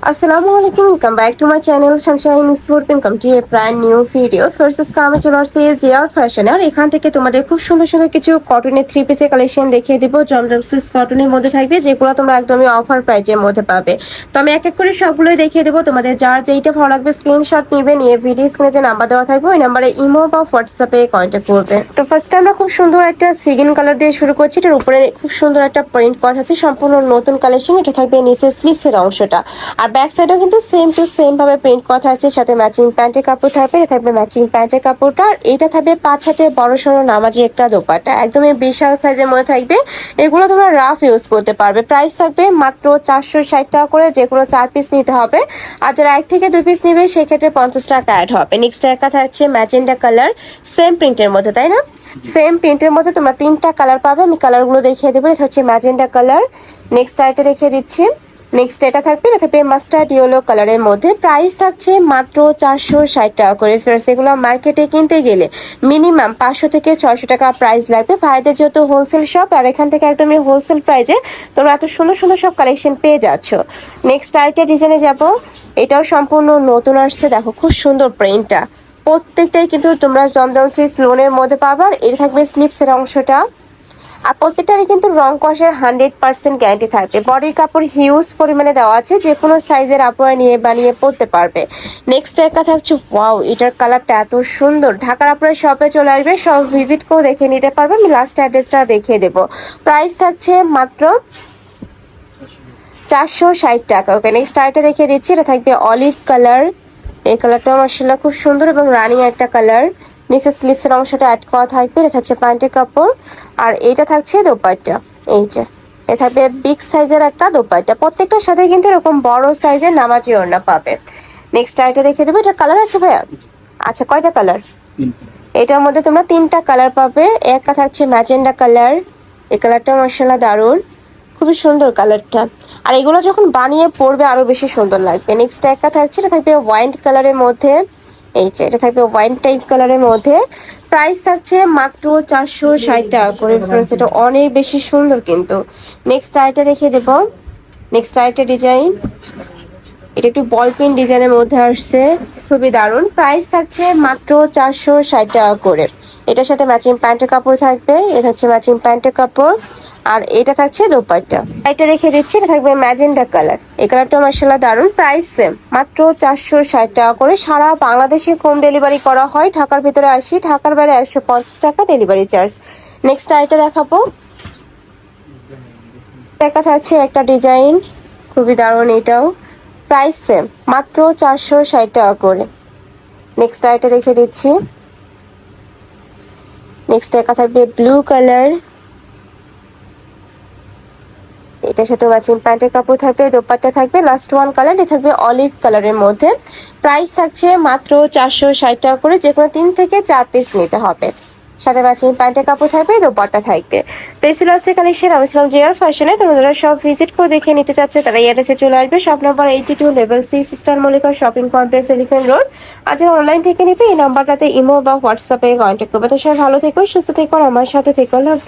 আসসালামু আলাইকুম, welcome back to my channel Sunshine sport welcome to A brand new video. First আমি চলে আসছি জিআর ফ্যাশনে। আর এখান থেকে তোমাদের খুব সুন্দর সুন্দর কিছু কটনের থ্রি পিসের কালেকশন দেখিয়ে দিব। জমজম সুইস কটনের মধ্যে থাকবে, যেগুলো তোমরা একদমই অফার প্রাইজের মধ্যে পাবে। তো আমি এক এক করে সবগুলোই দেখিয়ে দেবো। তোমাদের যার যেইটা ভালো লাগবে স্ক্রিনশট নিবে, নিয়ে ভিডিও স্ক্রিনে যে নাম্বার দেওয়া থাকবে ওই নাম্বারে ইমো বা হোয়াটসঅ্যাপে কন্ট্যাক্ট করবে। তো ফার্স্ট আমরা খুব সুন্দর একটা সিগিন কালার দিয়ে শুরু করছি। এটার উপরে খুব সুন্দর একটা প্রিন্ট করা আছে, সম্পূর্ণ নতুন কালেকশন। এটা থাকবে নিচে স্লিভসের অংশটা, আর ব্যাক সাইডেও কিন্তু সেম টু সেম ভাবে প্রিন্ট করা আছে, সাথে ম্যাচিং প্যান্টের কাপড় থাকবে। এটা থাকবে ম্যাচিং প্যান্টের কাপড়টা, আর এটা থাকবে 5 হাতে বড় সড়ো নামাজি একটা দোপাট্টা, একদমই বিশাল সাইজের মধ্যে থাকবে। এগুলো তোমরা রাফ ইউজ করতে পারবে। প্রাইস থাকবে মাত্র 460 টাকা করে, যে কোনো 4 পিস নিতে হবে। আর যারা 1 থেকে 2 পিস নেবে সেক্ষেত্রে 50 টাকা অ্যাড হবে। নেক্সট একটা থাকছে ম্যাজেন্ডা কালার, সেম প্রিন্টের মধ্যে, তাই না? সেম প্রিন্টের মধ্যে তোমরা 3টা কালার পাবে। আমি কালারগুলো দেখিয়ে দেবো। এটা হচ্ছে ম্যাজেন্ডা কালার। নেক্সট আইটা দেখিয়ে দিচ্ছি। নেক্সট এটা থাকবে মাস্টার্ড ইয়েলো কালারের মধ্যে। প্রাইস থাকছে মাত্র 460 টাকা করে। ফেরত এগুলো মার্কেটে কিনতে গেলে মিনিমাম 500 থেকে 600 টাকা প্রাইস লাগবে। ভাইদের যেহেতু হোলসেল শপ, আর এখান থেকে একদমই হোলসেল প্রাইসে তোমরা এত সুন্দর সুন্দর সব কালেকশন পেয়ে যাচ্ছ। নেক্সট আরেকটা ডিজাইনে যাব। এটাও সম্পূর্ণ নতুন আসছে, দেখো খুব সুন্দর প্রিন্টটা। প্রত্যেকটাই কিন্তু তোমরা জমজম সুইস লোনের মধ্যে পাবা। আর এটা থাকবে স্লিপসের অংশটা, আর প্রত্যেকটারই কিন্তু রং কষের 100% গ্যারান্টি থাকবে। বডির কাপড় হিউজ পরিমাণে দেওয়া আছে, যে কোনো সাইজের আপুরা নিয়ে বানিয়ে পরতে পারবে। নেক্সট একটা থাকছে, ওয়াও এটার কালারটা এত সুন্দর। ঢাকার আপুরা শপে চলে আসবে, সব ভিজিট করে দেখে নিতে পারবে। আমি লাস্ট অ্যাড্রেসটা দেখিয়ে দেবো। প্রাইস থাকছে মাত্র 460 টাকা। ওকে, নেক্সট আরেকটা দেখিয়ে দিচ্ছি। এটা থাকবে অলিভ কালার। এই কালারটা মাশাআল্লাহ খুব সুন্দর এবং রানি একটা কালার। নিচে স্লিভসের অংশটা অ্যাড করা থাকবে। এটা থাকছে প্যান্টের কাপড়, আর এইটা থাকছে দোপাট্টা। এই যে এটা থাকবে বিগ সাইজের একটা দোপাট্টা। প্রত্যেকটার সাথে কিন্তু এরকম বড় সাইজের নামাজি ওড়না পাবে। নেক্সট আরেকটা দেখিয়ে দেবো। এটা কালার আছে ভাইয়া? আচ্ছা, কয়টা কালার? এটার মধ্যে তোমরা 3টা কালার পাবে। একটা থাকছে ম্যাজেন্ডা কালার। এই কালারটা মাশাআল্লাহ দারুণ, খুবই সুন্দর কালারটা। আর এগুলো যখন বানিয়ে পরবে আরো বেশি সুন্দর লাগবে। নেক্সট একটা থাকছে, এটা থাকবে ওয়াইন কালারের মধ্যে। এই যে এটা থাকবে ওয়াইন টাইপ কালারের মধ্যে। প্রাইস থাকছে মাত্র 460 টাকা করে। ফ্রেন্ডস এটা অনেক বেশি সুন্দর কিন্তু। নেক্সট আইটা দেখিয়ে দেবো। নেক্সট আইটা ডিজাইন, এটা একটু বল পেন ডিজাইনের মধ্যে আসছে, খুবই দারুণ। প্রাইস থাকছে মাত্র 460 টাকা করে। এটার সাথে ম্যাচিং প্যান্টের কাপড় থাকবে। এটা হচ্ছে ম্যাচিং প্যান্টের কাপড়, আর এটা থাকছে দোপাট্টা। এটা রেখে দিচ্ছি। এটা থাকবে ম্যাজেন্ডা কালার। এই কালারটা মাশাআল্লাহ দারুণ। প্রাইস সেম, মাত্র 460 টাকা করে। সারা বাংলাদেশে হোম ডেলিভারি করা হয়। ঢাকার ভিতরে 80, ঢাকার বাইরে 150 টাকা ডেলিভারি চার্জ। নেক্সট আইটা দেখাবো। দেখা থাকছে একটা ডিজাইন, খুবই দারুণ এটাও। প্রাইস সেম, মাত্র 460 টাকা করে। নেক্সট আইটা দেখে দিচ্ছি। নেক্সট একটা থাকবে ব্লু কালার। এটার সাথে ম্যাচিং প্যান্টের কাপড় থাকবে, দোপাট্টা থাকবে। লাস্ট ওয়ান কালার, এটা থাকবে অলিভ কালারের মধ্যে। প্রাইস থাকছে মাত্র 460 টাকা করে। যে কোনো 3 থেকে 4 পিস নিতে হবে। সাথে ম্যাচিং প্যান্টের কাপড় থাকবে, দোপাট্টা থাকবে। তো এই ছিল আজকে কালেকশন। আমি ছিলাম জিআর ফ্যাশনে। তোমরা যারা সব ভিজিট করে দেখে নিতে চাচ্ছ তারা এই অ্যাড্রেসে চলে আসবে। Shop number 82 level 6 star Mallika shopping complex, elephant road. আর যারা অনলাইন থেকে নিবে এই নাম্বারটাতে ইমো বা হোয়াটসঅ্যাপে কন্ট্যাক্ট করবে। তো সবাই ভালো থেকো, সুস্থ থেকো, আমার সাথে থেকো। লাভ।